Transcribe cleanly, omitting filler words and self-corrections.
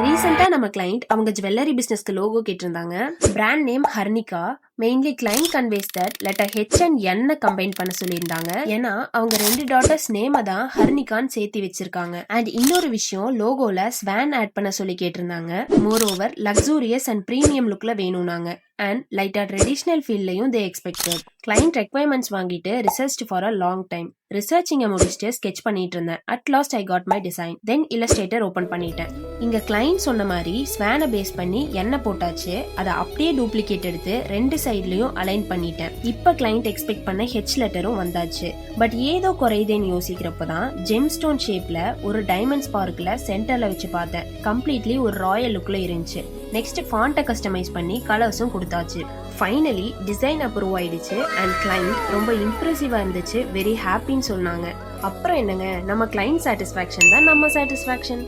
ரீசெண்டா நம்ம கிளைண்ட் அவங்க ஜுவல்லரி பிசினஸ்க்கு லோகோ கேட்டிருந்தாங்க. Brand name Harnika. Mainly client conveys that letter H and N combine பண்ண சொல்லியிருந்தாங்க. ஏன்னா அவங்க 2 டாட்டர்ஸ் நேம தான் ஹர்னிகான்னு சேர்த்து வச்சிருக்காங்க. அண்ட் இன்னொரு விஷயம், லோகோல ஸ்வான் ஆட் பண்ண சொல்லி கேட்டிருந்தாங்க. Moreover luxurious and premium லுக்ல வேணும்னாங்க. அண்ட் லைட்டா ட்ரெடிஷனல் ஃபீல்ட்லயும் தே எக்ஸ்பெக்டட். கிளைண்ட் ரெக்வயர்மெண்ட்ஸ் வாங்கிட்டு research for a long time. ரிசர்ச்சிங்க முடிச்சுட்டு ஸ்கெட்ச் பண்ணிட்டு இருந்தேன். At last I got my design. Then illustrator open பண்ணிட்டேன். இங்க கிளைண்ட் சொன்ன மாதிரி ஸ்வானை பேஸ் பண்ணி எண்ணெய் போட்டாச்சு. அதை அப்படியே டூப்ளிகேட் எடுத்து 2 சைட்லயும் அலைன் பண்ணிட்டேன். இப்ப கிளைண்ட் எக்ஸ்பெக்ட் பண்ண ஹெச் லெட்டரும் வந்தாச்சு. பட் ஏதோ குறையுதேன்னு யோசிக்கிறப்பதான் ஜெம் ஸ்டோன் ஷேப்ல ஒரு டைமண்ட் ஸ்பார்க்ல சென்டர்ல வச்சு பார்த்தேன். கம்ப்ளீட்லி ஒரு ராயல் லுக்ல இருந்துச்சு. நெக்ஸ்ட் ஃபாண்ட்டை கஸ்டமைஸ் பண்ணி கலர்ஸும் கொடுத்தாச்சு. ஃபைனலி டிசைன் அப்ரூவ் ஆயிடுச்சு. அண்ட் கிளைண்ட் ரொம்ப இம்ப்ரெசிவா இருந்துச்சு, வெரி ஹாப்பின்னு சொன்னாங்க. அப்புறம் என்னங்க, நம்ம கிளைண்ட் சாட்டிஸ்ஃபேக்ஷன் தான் நம்ம சாட்டிஸ்ஃபேக்ஷன்.